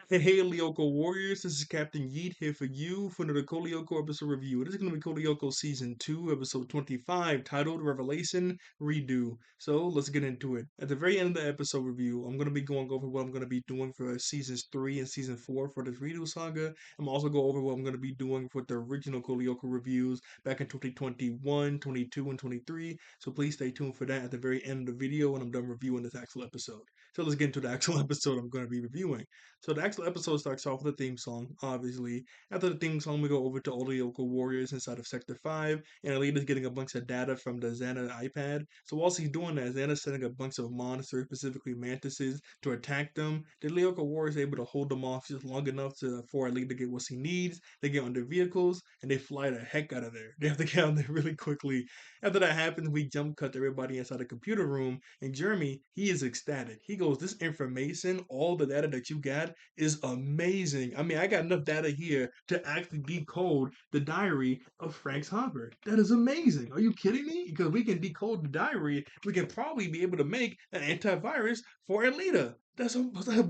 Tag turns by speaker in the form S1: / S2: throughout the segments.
S1: Hey, Lyoko Warriors, this is Captain Yeet here for you for another CodeLyoko episode review. This is going to be CodeLyoko Season 2, Episode 25, titled Revelation Redo. So let's get into it. At the very end of the episode review, I'm going to be going over what I'm going to be doing for Seasons 3 and Season 4 for this redo saga. I'm also go over what I'm going to be doing for the original CodeLyoko reviews back in 2021, 22, and 23. So please stay tuned for that at the very end of the video when I'm done reviewing this actual episode. So let's get into the actual episode I'm going to be reviewing. So the actual episode starts off with a theme song, obviously. After the theme song, we go over to all the local warriors inside of Sector 5, and Alita's getting a bunch of data from the Xana iPad. So whilst he's doing that, Xana's sending a bunch of monsters, specifically mantises, to attack them. The Lyoko warrior is able to hold them off just long enough for Alita to get what she needs. They get on their vehicles, and they fly the heck out of there. They have to get out there really quickly. After that happens, we jump cut to everybody inside the computer room, and Jeremy, he is ecstatic. He goes, this information, all the data that you got, is amazing. I mean, I got enough data here to actually decode the diary of Frank's Hopper. That is amazing. Are you kidding me? Because we can decode the diary, we can probably be able to make an antivirus for Alita. That's what? I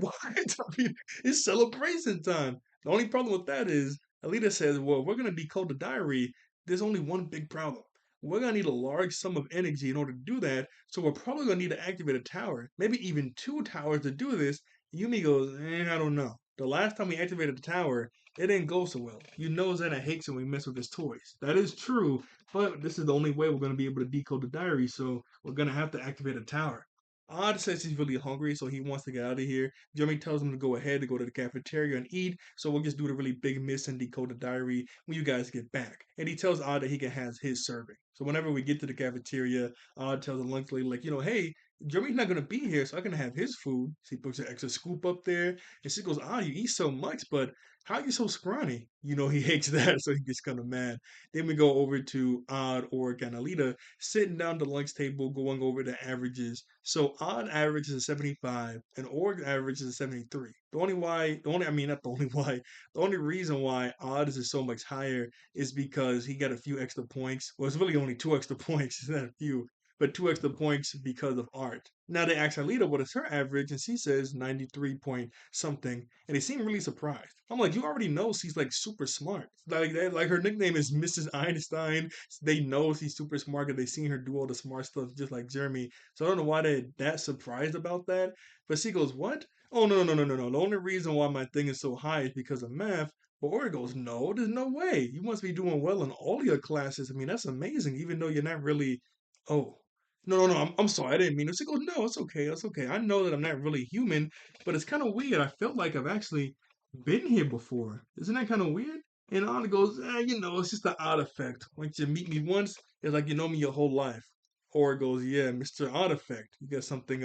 S1: mean, it's celebration time. The only problem with that is Alita says, well, we're going to decode the diary. There's only one big problem. We're going to need a large sum of energy in order to do that. So we're probably going to need to activate a tower, maybe even two towers to do this. Yumi goes, I don't know. The last time we activated the tower, it didn't go so well. You know Xana hates when we mess with his toys. That is true, but this is the only way we're going to be able to decode the diary, so we're going to have to activate a tower. Odd says he's really hungry, so he wants to get out of here. Jeremy tells him to go ahead to go to the cafeteria and eat, so we'll just do the really big miss and decode the diary when you guys get back. And he tells Odd that he can have his serving. So whenever we get to the cafeteria, Odd tells the lunch lady, like, hey, Jeremy's not gonna be here, so I can have his food. So he puts an extra scoop up there, and she goes, "Ah, you eat so much, but how are you so scrawny?" He hates that, so he gets kind of mad. Then we go over to Odd, Orc, and Alita sitting down at the lunch table, going over the averages. So Odd average is a 75, and Orc average is a 73. I mean, not the only why, the only reason why Odd is so much higher is because he got a few extra points. Well, it's really only two extra points, it's not a few, but two extra points because of art. Now they ask Alita what is her average, and she says 93 point something, and they seem really surprised. I'm like, you already know she's like super smart. Like her nickname is Mrs. Einstein. They know she's super smart because they seen her do all the smart stuff just like Jeremy. So I don't know why they're that surprised about that. But she goes, what? Oh no. The only reason why my thing is so high is because of math. But Ori goes, no, there's no way. You must be doing well in all your classes. I mean, that's amazing, even though you're not really. Oh, no. I'm sorry. I didn't mean it. She goes, no, it's okay. It's okay. I know that I'm not really human, but it's kind of weird. I felt like I've actually been here before. Isn't that kind of weird? And Anna goes, it's just an odd effect. Once you meet me once, it's like you know me your whole life. Or it goes, yeah, Mr. Odd Effect. You got something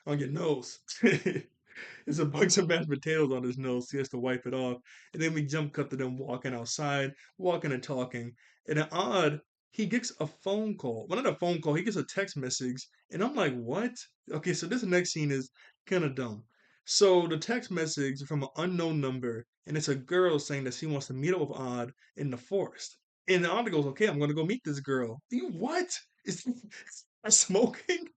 S1: on your nose. There's a bunch of mashed potatoes on his nose. So he has to wipe it off. And then we jump cut to them walking outside, walking and talking. And then Odd, he gets a phone call. Well, not a phone call. He gets a text message. And I'm like, what? Okay, so this next scene is kind of dumb. So the text message is from an unknown number. And it's a girl saying that she wants to meet up with Odd in the forest. And Odd goes, okay, I'm going to go meet this girl. You what? Is smoking?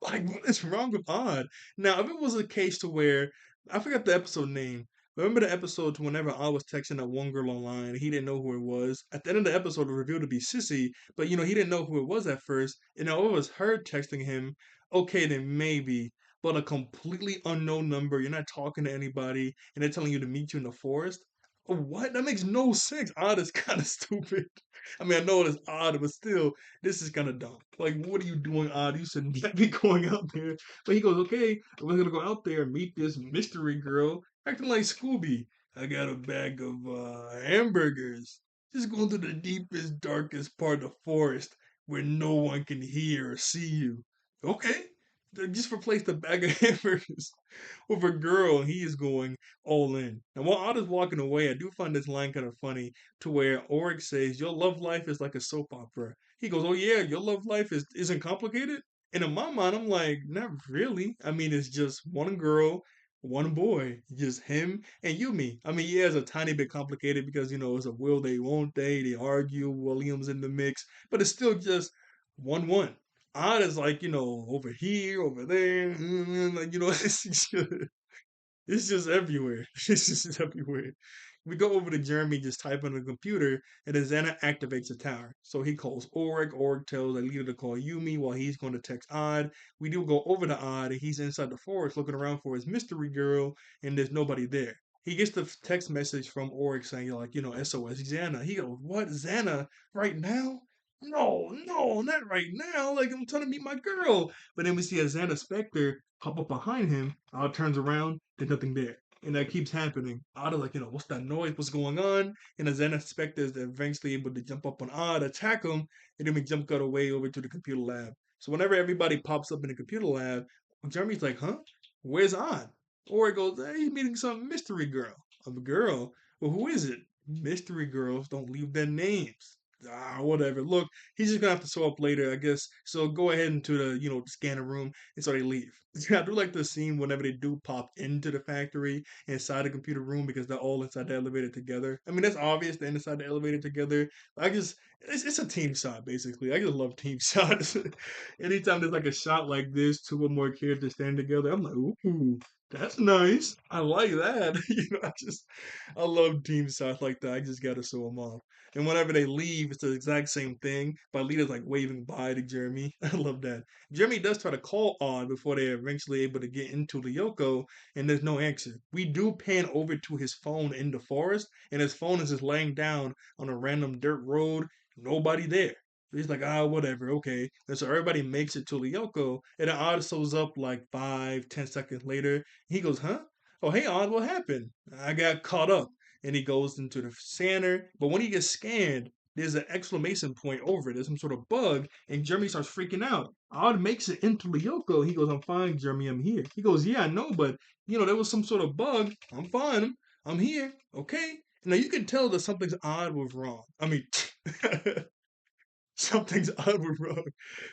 S1: Like, what is wrong with Odd? Now, if it was a case to where I forgot the episode name. Remember the episode to whenever I was texting that one girl online, he didn't know who it was. At the end of the episode, it revealed to be Sissy, but he didn't know who it was at first. And now it was her texting him. Okay, then maybe. But a completely unknown number, you're not talking to anybody, and they're telling you to meet you in the forest. What? That makes no sense. Odd is kind of stupid. I mean, I know it's odd, but still, this is kind of dumb. Like, what are you doing, Odd? You shouldn't be going out there. But he goes, okay, we're gonna go out there and meet this mystery girl, acting like Scooby. I got a bag of hamburgers. Just going to the deepest, darkest part of the forest where no one can hear or see you. Okay, just replace the bag of hamburgers with a girl, and he is going all in. And while Otto's walking away, I do find this line kind of funny to where Oryx says, your love life is like a soap opera. He goes, oh yeah, your love life isn't complicated? And in my mind, I'm like, not really. I mean, it's just one girl, one boy, just him and Yumi. I mean, yeah, it's a tiny bit complicated because, it's a will they, won't they argue, Williams in the mix, but it's still just 1-1. Odd is like, over here, over there, like, it's just, It's just everywhere. It's just everywhere. We go over to Jeremy, just type on the computer, and then Xana activates the tower. So he calls Oric. Oric tells Alita to call Yumi while he's going to text Odd. We do go over to Odd, and he's inside the forest looking around for his mystery girl, and there's nobody there. He gets the text message from Oric saying, like, SOS Xana. He goes, what, Xana? Right now? No, no, not right now. Like, I'm trying to meet my girl. But then we see a Xana Spectre pop up behind him. Odd turns around, there's nothing there. And that keeps happening. Odd is like, what's that noise? What's going on? And the Xana Spectre is eventually able to jump up on Odd, attack him, and then we jump cut away over to the computer lab. So whenever everybody pops up in the computer lab, Jeremy's like, huh? Where's Odd? Or it goes, hey, he's meeting some mystery girl. Of a girl? Well, who is it? Mystery girls don't leave their names. Whatever. Look, he's just gonna have to show up later, I guess. So go ahead into the, the scanner room, and so they leave. I do like the scene whenever they do pop into the factory inside the computer room because they're all inside the elevator together. I mean, that's obvious they're inside the elevator together. I just, it's a team shot basically. I just love team shots. Anytime there's like a shot like this, two or more characters standing together, I'm like, ooh, that's nice. I like that. I love team shots like that. I just gotta show them off. And whenever they leave, it's the exact same thing. But Lita's like waving bye to Jeremy. I love that. Jeremy does try to call on before they're eventually able to get into Lyoko, and there's no answer. We do pan over to his phone in the forest, and his phone is just laying down on a random dirt road. Nobody there. He's like, whatever, okay. And so everybody makes it to Lyoko, and then Odd shows up like 5, 10 seconds later. He goes, huh? Oh, hey, Odd, what happened? I got caught up. And he goes into the scanner, but when he gets scanned, there's an exclamation point over it. There's some sort of bug, and Jeremy starts freaking out. Odd makes it into Lyoko. He goes, I'm fine, Jeremy, I'm here. He goes, yeah, I know, but, there was some sort of bug. I'm fine. I'm here. Okay. Now you can tell that something's odd was wrong. I mean, something's odd with wrong.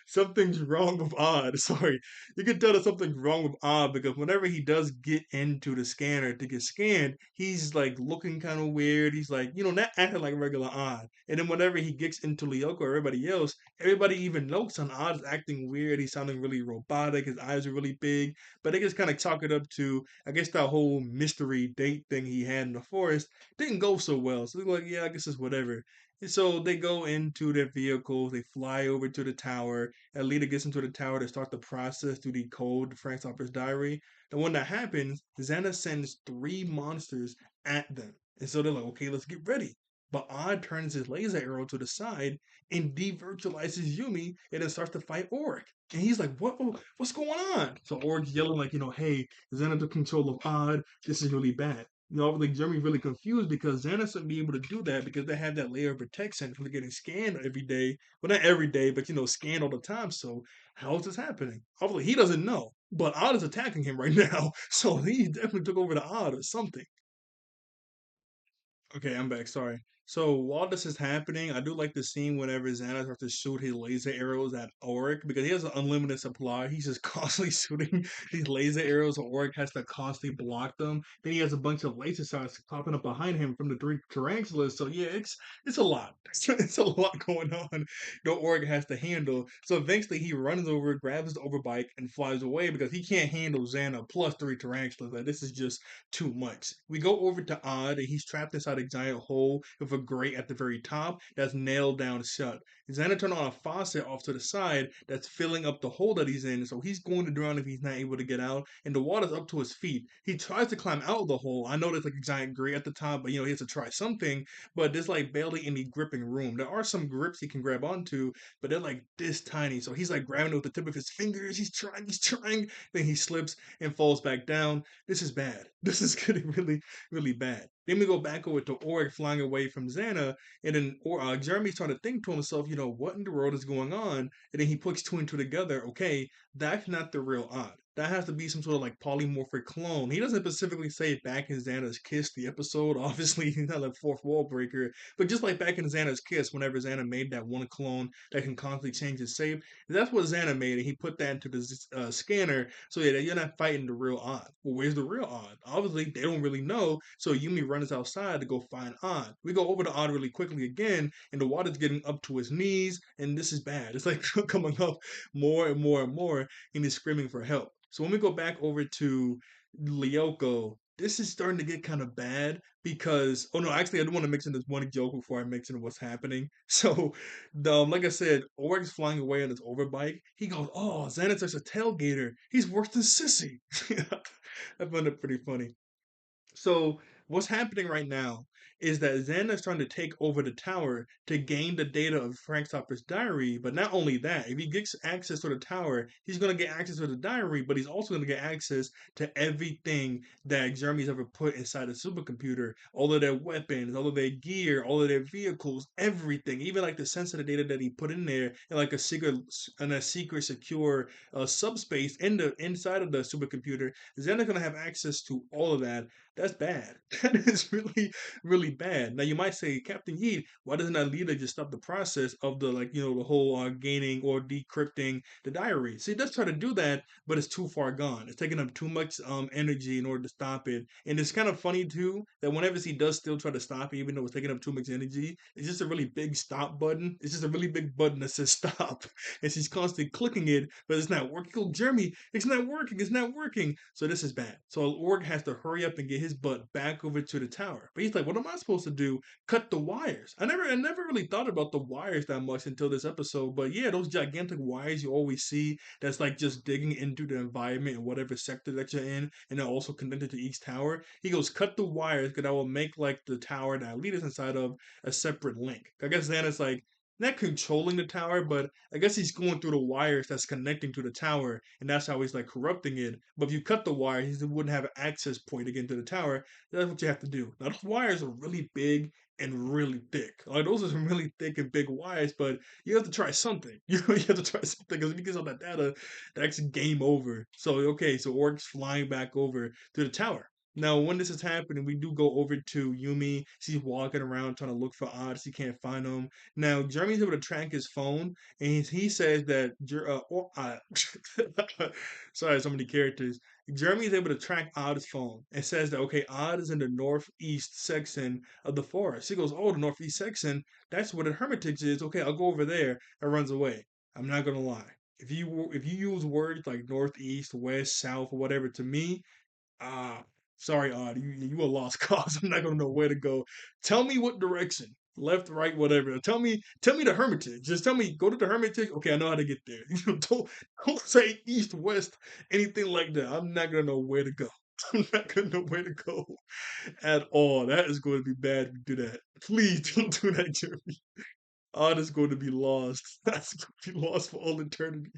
S1: Something's wrong with odd. Sorry. You can tell that something's wrong with odd because whenever he does get into the scanner to get scanned, he's like looking kind of weird. He's like, not acting like regular odd. And then whenever he gets into Lyoko or everybody else, everybody even notes on odd is acting weird. He's sounding really robotic. His eyes are really big. But they just kind of chalk it up to, I guess, that whole mystery date thing he had in the forest didn't go so well. So they're like, yeah, I guess it's whatever. And so they go into their vehicles, they fly over to the tower. Alita gets into the tower to start the process to decode Frank's Opera's diary. And when that happens, Xana sends three monsters at them. And so they're like, okay, let's get ready. But Odd turns his laser arrow to the side and devirtualizes Yumi and then starts to fight Oric. And he's like, what's going on? So Oric's yelling like, hey, Xana took control of Odd. This is really bad. Like Jeremy's really confused because Xana shouldn't be able to do that because they have that layer of protection from getting scanned every day. Well, not every day, but scanned all the time. So how is this happening? Obviously, he doesn't know. But Odd is attacking him right now, so he definitely took over the Odd or something. Okay, I'm back. Sorry. So while this is happening, I do like the scene whenever Xana starts to shoot his laser arrows at Oric because he has an unlimited supply. He's just constantly shooting these laser arrows, and Oric has to constantly block them. Then he has a bunch of laser shots popping up behind him from the three tarantulas. So yeah, it's a lot. It's a lot going on that Oric has to handle. So eventually he runs over, grabs the overbike, and flies away because he can't handle Xana plus three tarantulas. Like this is just too much. We go over to Odd, and he's trapped inside a giant hole with a grate at the very top that's nailed down shut. Xana turned on a faucet off to the side that's filling up the hole that he's in, so he's going to drown if he's not able to get out, and the water's up to his feet. He tries to climb out of the hole. I know there's like a giant grate at the top, but he has to try something, but there's like barely any gripping room. There are some grips he can grab onto, but they're like this tiny, so he's like grabbing it with the tip of his fingers. He's trying, then he slips and falls back down. This is bad. This is getting really, really bad. Then we go back over to Oric flying away from Xana, and then Jeremy's trying to think to himself, what in the world is going on? And then he puts two and two together. Okay, that's not the real Odd. That has to be some sort of like polymorphic clone. He doesn't specifically say back in Xana's Kiss, the episode. Obviously, he's not like fourth wall breaker, but just like back in Xana's Kiss, whenever Xana made that one clone that can constantly change his shape, that's what Xana made, and he put that into the scanner. So yeah, you're not fighting the real Odd. Well, where's the real Odd? Obviously, they don't really know. So Yumi runs outside to go find Odd. We go over to Odd really quickly again, and the water's getting up to his knees, and this is bad. It's like coming up more and more and more, and he's screaming for help. So when we go back over to Lyoko, this is starting to get kind of bad because oh no, actually I do want to mention this one joke before I mention what's happening. So like I said, Oryx flying away on his overbike. He goes, "Oh, Xanatar's a tailgater. He's worse than Sissy." I found it pretty funny. So what's happening right now is that Zen is trying to take over the tower to gain the data of Frank Stopper's diary. But not only that, if he gets access to the tower, he's going to get access to the diary, but he's also going to get access to everything that Jeremy's ever put inside the supercomputer. All of their weapons, all of their gear, all of their vehicles, everything. Even like the sensitive data that he put in there in like a secret secure subspace in the inside of the supercomputer. Zen is going to have access to all of that. That's bad. That is really, really bad. Now you might say, Captain Yeet, why doesn't that leader just stop the process of the the whole gaining or decrypting the diary? See, it does try to do that, but it's too far gone. It's taking up too much energy in order to stop it. And it's kind of funny too that whenever he does still try to stop it, even though it's taking up too much energy, it's just a really big stop button. It's just a really big button that says stop, and she's constantly clicking it, but it's not working. Oh, Jeremy, it's not working. It's not working. So this is bad. So Org has to hurry up and get his butt back over to the tower. But he's like, what am I supposed to do? Cut the wires. I never really thought about the wires that much until this episode. But yeah, those gigantic wires you always see that's like just digging into the environment in whatever sector that you're in, and they're also connected to each tower. He goes, cut the wires because that will make like the tower that lead us inside of a separate link. I guess Xana's like not controlling the tower, but I guess he's going through the wires that's connecting to the tower, and that's how he's like corrupting it. But if you cut the wire, he wouldn't have an access point again to the tower. That's what you have to do. Now those wires are really big and really thick. Like those are some really thick and big wires, but you have to try something. You have to try something because if you get all that data, that's game over. So okay, so Orc's flying back over to the tower. Now, when this is happening, we do go over to Yumi. She's walking around trying to look for odds. She can't find them. Now, Jeremy's able to track his phone, and he says that sorry, so many characters. Jeremy is able to track Odd's phone and says that okay, Odd is in the northeast section of the forest. He goes, oh, the northeast section. That's where the Hermitage is. Okay, I'll go over there. And runs away. I'm not gonna lie. If you use words like northeast, west, south, or whatever to me, ah, sorry, Odd, you a lost cause. I'm not gonna know where to go. Tell me what direction, left, right, whatever. Tell me the Hermitage. Just tell me go to the Hermitage. Okay, I know how to get there. Don't say east, west, anything like that. I'm not gonna know where to go. I'm not gonna know where to go at all. That is going to be bad if you do that. Please don't do that, Jeremy. Odd is going to be lost. That's going to be lost for all eternity.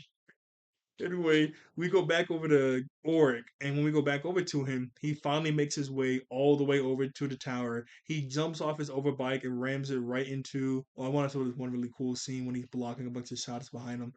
S1: Anyway, we go back over to Oric, and when we go back over to him, he finally makes his way all the way over to the tower. He jumps off his overbike and rams it right into. Oh, I want to show this one really cool scene when he's blocking a bunch of shots behind him.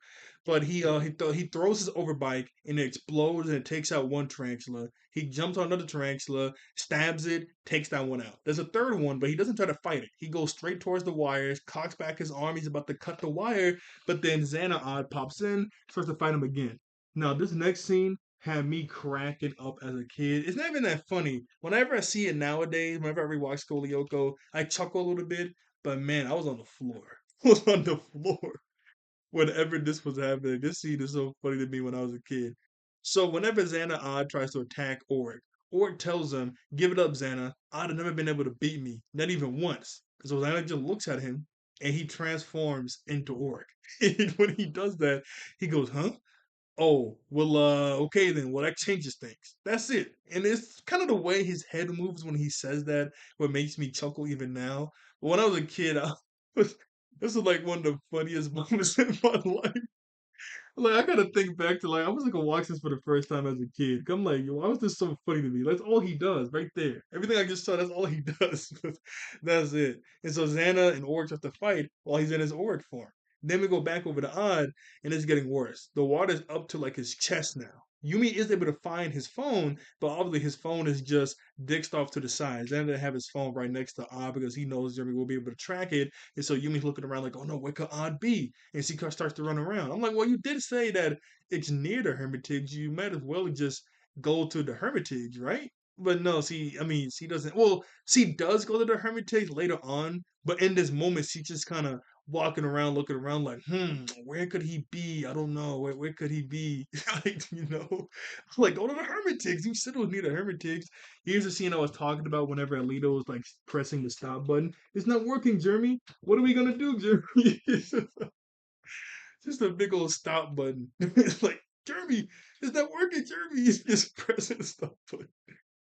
S1: But he throws his overbike and it explodes and it takes out one tarantula. He jumps on another tarantula, stabs it, takes that one out. There's a third one, but he doesn't try to fight it. He goes straight towards the wires, cocks back his arm. He's about to cut the wire, but then Xana Odd pops in, starts to fight him again. Now, this next scene had me cracking up as a kid. It's not even that funny. Whenever I see it nowadays, whenever I rewatch CodeLyoko, I chuckle a little bit. But man, I was on the floor. I was on the floor whenever this was happening. This scene is so funny to me when I was a kid. So whenever Xana Odd tries to attack Oric, Oric tells him, "Give it up, Xana. Odd have never been able to beat me, not even once." So Xana just looks at him and he transforms into Oric. And when he does that, he goes, "Huh?" Oh, well, okay then. Well, that changes things. That's it. And it's kind of the way his head moves when he says that what makes me chuckle even now. But when I was a kid, was, this was like one of the funniest moments in my life. Like I gotta think back to like I was like watch this for the first time as a kid. I'm like, yo, why was this so funny to me? That's all he does right there. Everything I just saw, that's all he does. That's it. And so Xana and Oryx have to fight while he's in his Oryx form. Then we go back over to Odd, and it's getting worse. The water's up to like his chest now. Yumi is able to find his phone, but obviously his phone is just dixed off to the side. Xana didn't have his phone right next to Odd because he knows Jeremy will be able to track it. And so Yumi's looking around like, oh no, where could Odd be? And she starts to run around. I'm like, well, you did say that it's near the Hermitage. You might as well just go to the Hermitage, right? But no, see, I mean, she doesn't. Well, she does go to the Hermitage later on, but in this moment, she just kind of walking around, looking around like, where could he be? I don't know. Where could he be? Like, like, go to the Hermitigs. You said it was near the Hermitigs. Here's the scene I was talking about whenever Alito was like pressing the stop button. It's not working, Jeremy. What are we gonna do, Jeremy? It's just a big old stop button. It's like, Jeremy, it's not working, Jeremy. He's just pressing the stop button.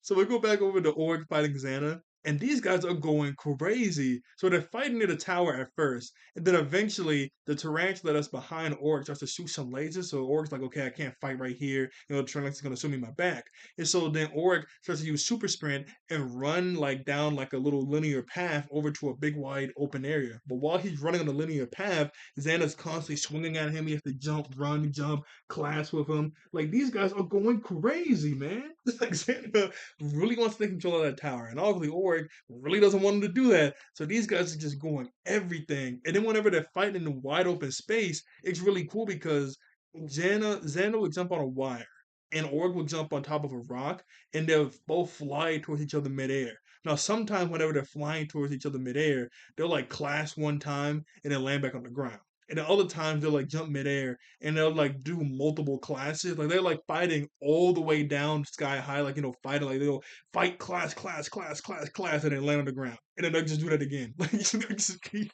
S1: So we go back over to Org fighting Xana, and these guys are going crazy. So they're fighting near the tower at first, and then eventually the tarantula that's behind Org starts to shoot some lasers. So Org's like, okay, I can't fight right here. The tarantula's gonna shoot me in my back. And so then Org starts to use super sprint and run like down like a little linear path over to a big wide open area. But while he's running on the linear path, Xana's constantly swinging at him. He has to jump, run, jump, clash with him. Like these guys are going crazy, man. Like Xana really wants to take control of that tower. And obviously Oric really doesn't want him to do that. So these guys are just going everything. And then whenever they're fighting in the wide open space, it's really cool because Xana would jump on a wire and Org would jump on top of a rock and they'll both fly towards each other midair. Now sometimes whenever they're flying towards each other midair, they'll like clash one time and then land back on the ground. And then other times they'll like jump midair and they'll like do multiple classes. Like they're like fighting all the way down sky high, like fighting like they'll fight class, and then land on the ground, and then they'll just do that again. Like just keep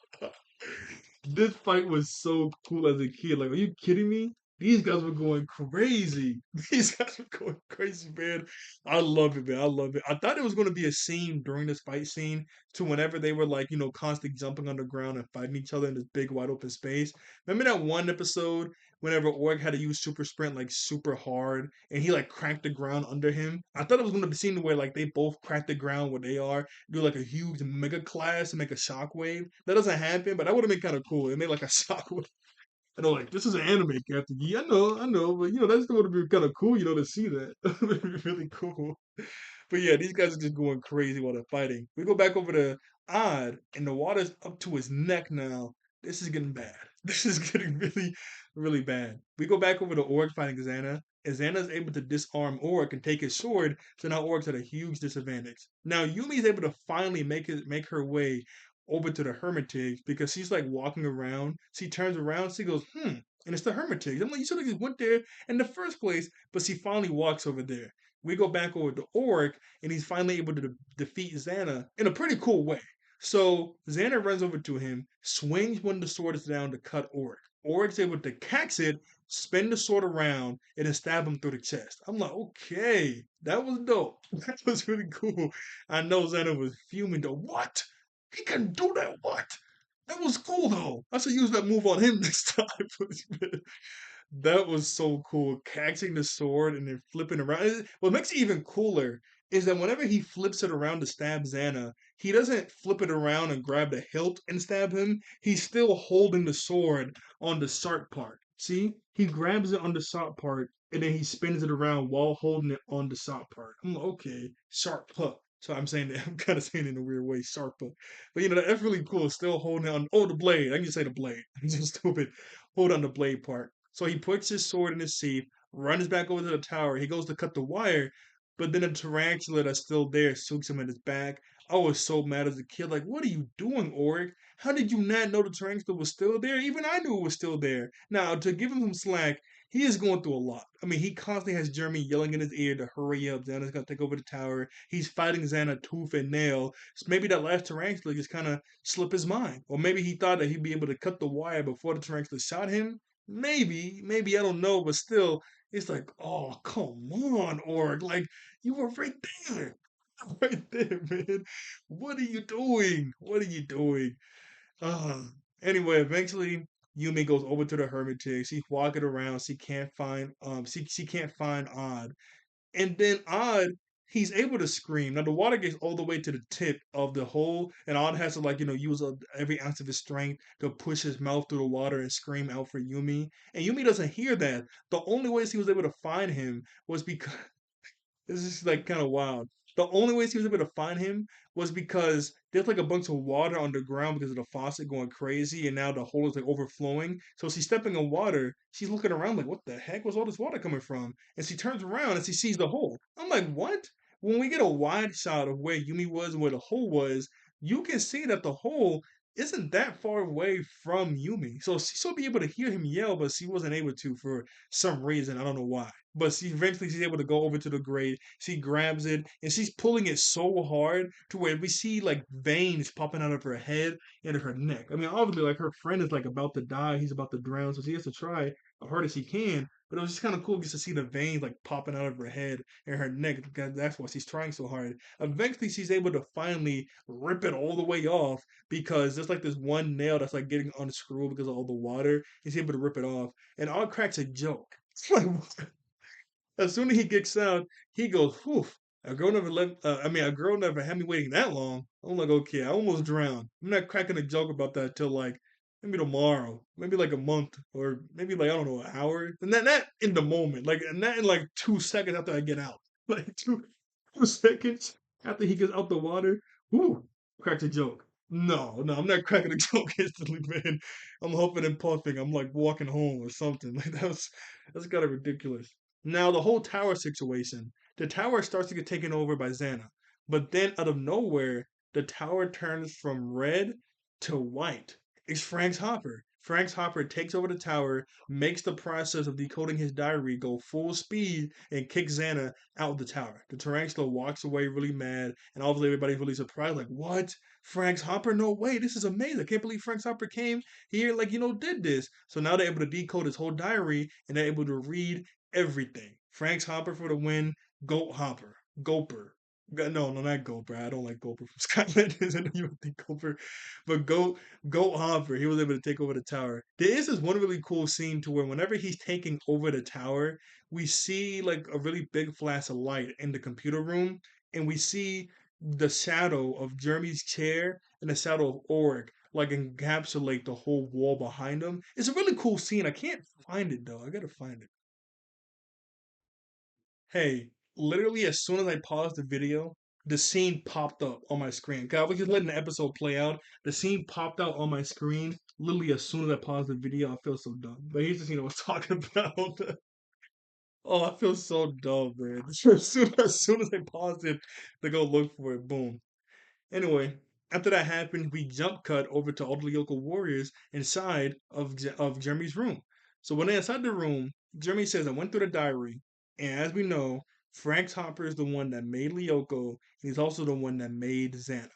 S1: this fight was so cool as a kid. Like, are you kidding me? These guys were going crazy. These guys were going crazy, man. I love it, man. I love it. I thought it was going to be a scene during this fight scene to whenever they were like, constantly jumping on the ground and fighting each other in this big wide open space. Remember that one episode whenever Org had to use super sprint like super hard and he like cracked the ground under him? I thought it was going to be seen where like they both crack the ground where they are, do like a huge mega clash and make a shockwave. That doesn't happen, but that would have been kind of cool. It made like a shockwave. And I'm like, this is an anime, Captain Yi. I know, but that still would have been kind of cool, to see that. It would be really cool. But yeah, these guys are just going crazy while they're fighting. We go back over to Odd, and the water's up to his neck now. This is getting bad. This is getting really, really bad. We go back over to Orc fighting Xana, and Xana's able to disarm Orc and take his sword, so now Orc's at a huge disadvantage. Now Yumi's able to finally make her way over to the Hermitage because she's like walking around. She turns around, she goes, and it's the Hermitage. I'm like, you should have just went there in the first place, but she finally walks over there. We go back over to Oric, and he's finally able to defeat Xana in a pretty cool way. So Xana runs over to him, swings when the sword is down to cut Oric. Oric's able to catch it, spin the sword around, and then stab him through the chest. I'm like, okay, that was dope. That was really cool. I know Xana was fuming though. What? He can do that? What? That was cool though. I should use that move on him next time. That was so cool. Catching the sword and then flipping around. What makes it even cooler is that whenever he flips it around to stab Xana, he doesn't flip it around and grab the hilt and stab him. He's still holding the sword on the sharp part. See? He grabs it on the sharp part and then he spins it around while holding it on the sharp part. I'm like, okay, sharp hook. So I'm saying that I'm kind of saying it in a weird way, sharp hook. But that's really cool. Still holding it on. Oh, the blade. I can just say the blade. I'm just stupid. Hold on the blade part. So he puts his sword in his sheath, runs back over to the tower. He goes to cut the wire, but then a tarantula that's still there shoots him in his back. I was so mad as a kid. Like, what are you doing, Oric? How did you not know the tarantula was still there? Even I knew it was still there. Now, to give him some slack, he is going through a lot. I mean, he constantly has Jeremy yelling in his ear to hurry up. Xana's going to take over the tower. He's fighting Xana tooth and nail. So maybe that last tarantula just kind of slipped his mind. Or maybe he thought that he'd be able to cut the wire before the tarantula shot him. Maybe I don't know, but still, it's like, oh, come on, Org. Like, you were right there. Right there, man. What are you doing? What are you doing? Uh, anyway, eventually Yumi goes over to the Hermitage. She's walking around. She can't find Odd. And then Odd, he's able to scream. Now the water gets all the way to the tip of the hole, and Odd has to use every ounce of his strength to push his mouth through the water and scream out for Yumi. And Yumi doesn't hear that. The only way she was able to find him was because this is like kind of wild. The only way she was able to find him was because there's like a bunch of water on the ground because of the faucet going crazy, and now the hole is like overflowing. So she's stepping in water. She's looking around like, what the heck was all this water coming from? And she turns around and she sees the hole. I'm like, what? When we get a wide shot of where Yumi was and where the hole was, you can see that the hole isn't that far away from Yumi. So she still be able to hear him yell, but she wasn't able to for some reason. I don't know why. But she eventually she's able to go over to the grave. She grabs it and she's pulling it so hard to where we see like veins popping out of her head and her neck. I mean, obviously, like her friend is like about to die. He's about to drown, so she has to try as hard as she can. But it was just kind of cool just to see the veins like popping out of her head and her neck. That's why she's trying so hard. Eventually, she's able to finally rip it all the way off because there's like this one nail that's like getting unscrewed because of all the water. He's able to rip it off, and all cracks a joke. It's like as soon as he gets out, he goes, "Whew, a girl never let. I mean, a girl never had me waiting that long." I'm like, "Okay, I almost drowned." I'm not cracking a joke about that till like maybe tomorrow, maybe like a month, or maybe like I don't know, an hour, and not in the moment, like and not in like 2 seconds after I get out, like two seconds after he gets out the water. Whoo, cracked a joke. No, no, I'm not cracking a joke instantly, man. I'm huffing and puffing. I'm like walking home or something. Like that's kind of ridiculous. Now, the whole tower situation, the tower starts to get taken over by Xana. But then out of nowhere, the tower turns from red to white. It's Frank's Hopper. Frank's Hopper takes over the tower, makes the process of decoding his diary go full speed, and kicks Xana out of the tower. The Tarantula walks away really mad, and obviously everybody's really surprised, like, what? Frank's Hopper? No way, this is amazing. I can't believe Frank's Hopper came here, like, did this. So now they're able to decode his whole diary, and they're able to read everything. Frank's Hopper for the win. Goat Hopper. Goper. No, no, not Goper. I don't like Goper from Scotland. I know you would think Goper, but Goat Hopper. He was able to take over the tower. There is this one really cool scene to where whenever he's taking over the tower, we see like a really big flash of light in the computer room, and we see the shadow of Jeremy's chair and the shadow of Oric like encapsulate the whole wall behind him. It's a really cool scene. I can't find it though. I gotta find it. Hey, literally as soon as I paused the video, the scene popped up on my screen. 'Cause I was just letting the episode play out. The scene popped out on my screen literally as soon as I paused the video. I feel so dumb. But here's the scene I was talking about. Oh, I feel so dumb, man. As soon as I paused it to go look for it, boom. Anyway, after that happened, we jump cut over to all the Lyoko warriors inside of Jeremy's room. So when they're inside the room, Jeremy says, I went through the diary, and as we know, Frank Hopper is the one that made Lyoko, and he's also the one that made Xana.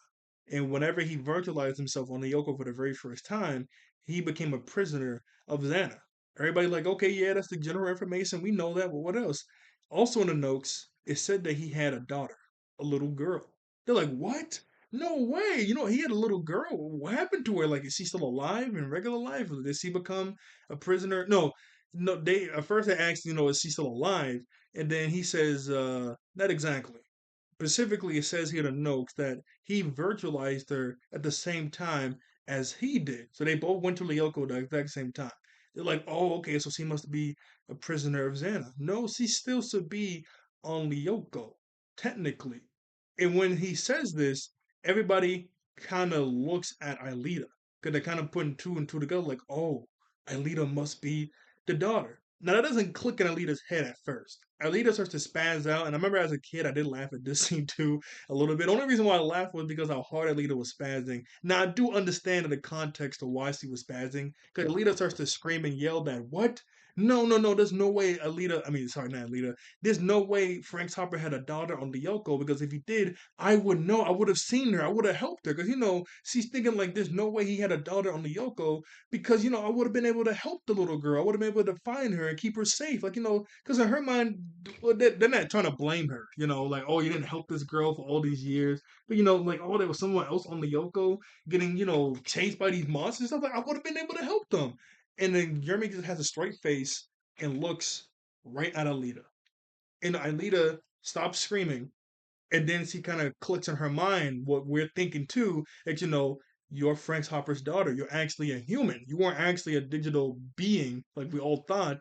S1: And whenever he virtualized himself on Lyoko for the very first time, he became a prisoner of Xana. Everybody like, okay, yeah, that's the general information. We know that, but what else? Also in the notes, it said that he had a daughter, a little girl. They're like, what? No way. He had a little girl. What happened to her? Like, is she still alive in regular life? Or did she become a prisoner? No, no. They at first they asked, is she still alive? And then he says, not exactly. Specifically, it says here in the notes that he virtualized her at the same time as he did. So they both went to Lyoko at the exact same time. They're like, oh, okay, so she must be a prisoner of Xana. No, she still should be on Lyoko, technically. And when he says this, everybody kind of looks at Aelita because they're kind of putting two and two together, like, oh, Aelita must be the daughter. Now that doesn't click in Alita's head at first. Alita starts to spaz out, and I remember as a kid I did laugh at this scene too a little bit. The only reason why I laughed was because how hard Alita was spazzing. Now I do understand in the context of why she was spazzing, because Alita starts to scream and yell that what? No, no, no, there's no way Alita, I mean, sorry, not Alita. There's no way Frank Hopper had a daughter on Lyoko because if he did, I would know. I would have seen her. I would have helped her because, she's thinking like there's no way he had a daughter on Lyoko because I would have been able to help the little girl. I would have been able to find her and keep her safe. Like because in her mind, well, they're not trying to blame her. Like oh, you didn't help this girl for all these years, but like oh, there was someone else on the Yoko getting chased by these monsters and stuff. Like I would have been able to help them. And then Jeremy just has a straight face and looks right at Alita, and Alita stops screaming and then she kind of clicks in her mind what we're thinking too that you're Frank Hopper's daughter. You're actually a human. You weren't actually a digital being like we all thought.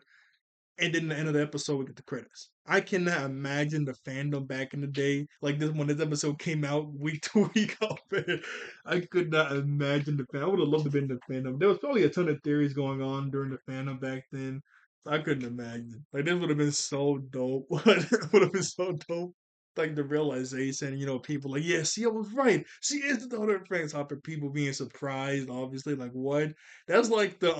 S1: And then at the end of the episode, we get the credits. I cannot imagine the fandom back in the day, like this when this episode came out week to week. Up there. I could not imagine the fan. I would have loved to be in the fandom. There was probably a ton of theories going on during the fandom back then. I couldn't imagine. Like this would have been so dope. It would have been so dope. like the realization, people like, yeah, see, I was right. She is the daughter of Frank Hopper. People being surprised, obviously, like what? That's like the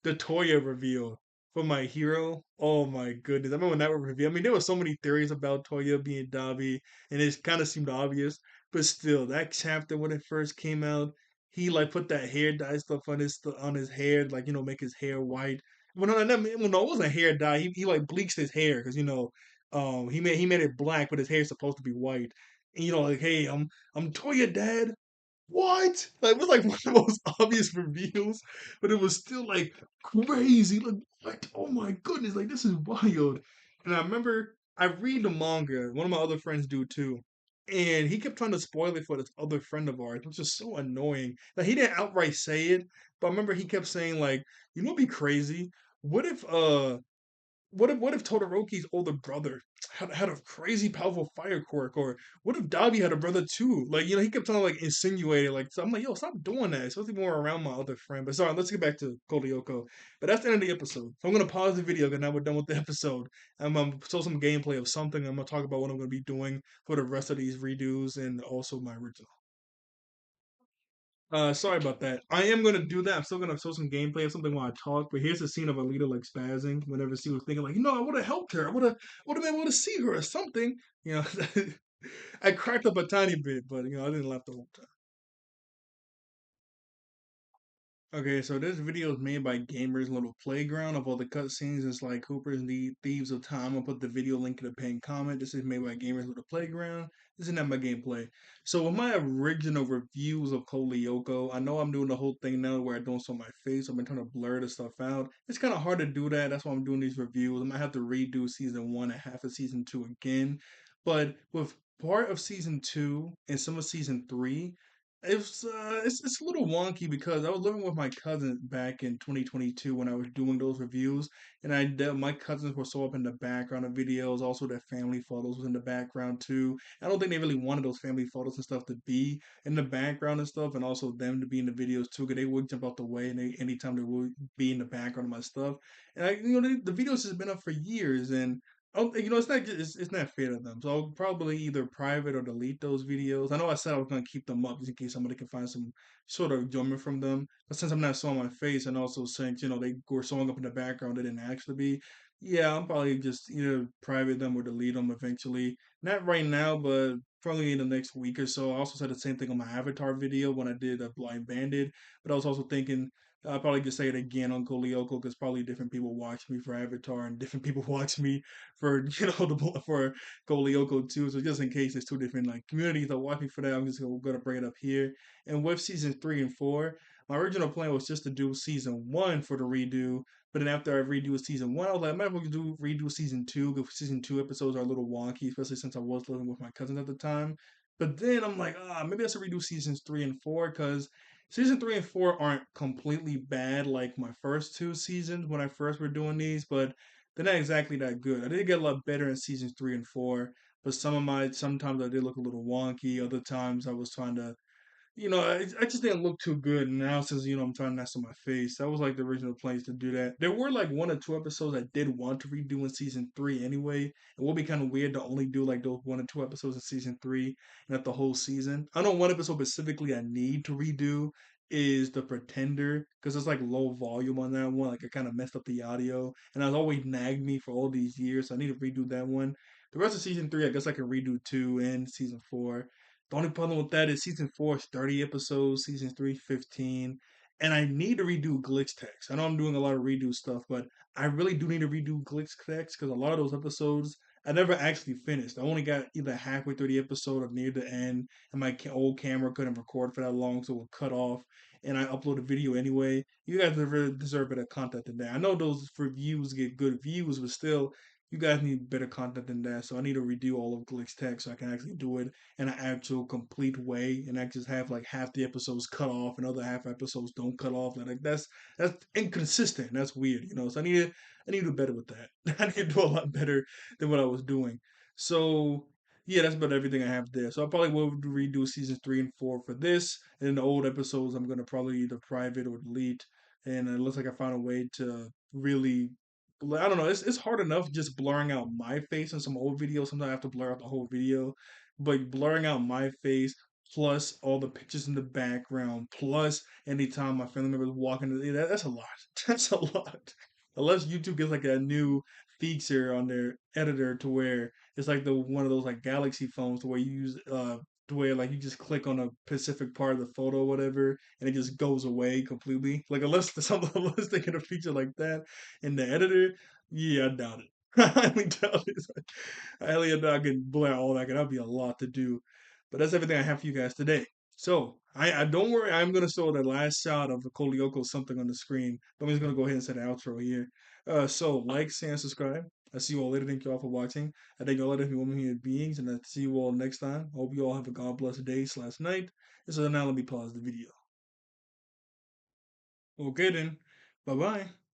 S1: Toya reveal for My Hero. Oh my goodness, I remember when that was revealed. I mean, there were so many theories about Toya being Dabi, and it kind of seemed obvious, but still, that chapter when it first came out, he like put that hair dye stuff on his hair, like make his hair white. Well, no, it wasn't hair dye. He like bleached his hair because he made it black, but his hair's supposed to be white. And like, hey, I'm Toya Dad. What? Like, it was like one of the most obvious reveals, but it was still like crazy. Like, what? Oh my goodness! Like, this is wild. And I remember I read the manga. One of my other friends do too. And he kept trying to spoil it for this other friend of ours, which is so annoying. Like he didn't outright say it, but I remember he kept saying like, "It'd be crazy? What if what if Todoroki's older brother had a crazy powerful fire quirk, or what if Dabi had a brother too? Like he kept trying to like insinuate it. Like so I'm like, yo, stop doing that. Especially more around my other friend. But sorry, let's get back to CodeLyoko. But that's the end of the episode. So I'm gonna pause the video because now we're done with the episode. I'm gonna show some gameplay of something. I'm gonna talk about what I'm gonna be doing for the rest of these redos and also my original. Sorry about that. I am gonna do that. I'm still gonna show some gameplay of something while I talk. But here's a scene of Alita like spazzing whenever she was thinking like, I would have helped her. I would have been able to see her or something. You know, I cracked up a tiny bit, but I didn't laugh the whole time. Okay, so this video is made by Gamers Little Playground of all the cutscenes. It's like Cooper's the Thieves of Time. I'll put the video link in the pinned comment. This is made by Gamers Little Playground. This is not my gameplay. So with my original reviews of CodeLyoko, I know I'm doing the whole thing now where I don't show my face. I've been trying to blur the stuff out. It's kind of hard to do that. That's why I'm doing these reviews. I might have to redo season one and half of season two again. But with part of season two and some of season three, it's a little wonky because I was living with my cousin back in 2022 when I was doing those reviews, and my cousins were so up in the background of videos. Also, their family photos was in the background too. I don't think they really wanted those family photos and stuff to be in the background and stuff, and also them to be in the videos too, because they would jump out the way and anytime they would be in the background of my stuff. And the videos has been up for years, and oh, it's not fair to them. So I'll probably either private or delete those videos. I know I said I was gonna keep them up just in case somebody can find some sort of enjoyment from them. But since I'm not showing my face and also since they were showing up in the background, they didn't actually be. Yeah, I'm probably just either private them or delete them eventually. Not right now, but probably in the next week or so. I also said the same thing on my Avatar video when I did a Blind Bandit. But I was also thinking I'll probably just say it again on Lyoko because probably different people watch me for Avatar and different people watch me for for CodeLyoko too. So just in case there's two different like communities that watch me for that, I'm just gonna bring it up here. And with season three and four, my original plan was just to do season one for the redo. But then after I redo season one, I was like, I might as well do redo season two because season two episodes are a little wonky, especially since I was living with my cousin at the time. But then I'm like, maybe I should redo seasons three and four because season three and four aren't completely bad like my first two seasons when I first were doing these, but they're not exactly that good. I did get a lot better in seasons three and four, but sometimes I did look a little wonky. Other times I was trying to I just didn't look too good. And now since I'm trying to to my face, that was like the original place to do that. There were like one or two episodes I did want to redo in season three anyway. It will be kind of weird to only do like those one or two episodes in season three and not the whole season. I know one episode specifically I need to redo is the Pretender because it's like low volume on that one. Like it kind of messed up the audio, and it's always nagged me for all these years. So I need to redo that one. The rest of season three, I guess I can redo two and season four. The only problem with that is season four is 30 episodes, season three 15, and I need to redo Glitch Text. I know I'm doing a lot of redo stuff, but I really do need to redo Glitch Text because a lot of those episodes I never actually finished. I only got either halfway through the episode or near the end, and my old camera couldn't record for that long, so it would cut off. And I upload a video anyway. You guys deserve better content than that. I know those reviews get good views, but still, you guys need better content than that. So I need to redo all of Glitch Text so I can actually do it in an actual complete way and I just have like half the episodes cut off and other half episodes don't cut off. Like that's inconsistent. That's weird. So I need to do better with that. I need to do a lot better than what I was doing. So yeah, that's about everything I have there. So I probably will redo seasons three and four for this. And then the old episodes I'm gonna probably either private or delete. And it looks like I found a way to really I don't know. It's hard enough just blurring out my face in some old videos. Sometimes I have to blur out the whole video, but blurring out my face plus all the pictures in the background plus anytime my family members walk into that's a lot. That's a lot. Unless YouTube gets like a new feature on their editor to where it's like the one of those like Galaxy phones to where you use to where like you just click on a specific part of the photo or whatever and it just goes away completely. Like unless unless they get a feature like that in the editor, yeah, I doubt it. I highly doubt it. I highly doubt I can blur all that. That'd be a lot to do. But that's everything I have for you guys today. So I don't worry. I'm gonna show the last shot of the CodeLyoko something on the screen. But I'm just gonna go ahead and set the outro here. So like, share, and subscribe. I see you all later. Thank you all for watching. I thank you all later for women human beings, and I see you all next time. Hope you all have a God bless day/night. So now let me pause the video. Okay then. Bye bye.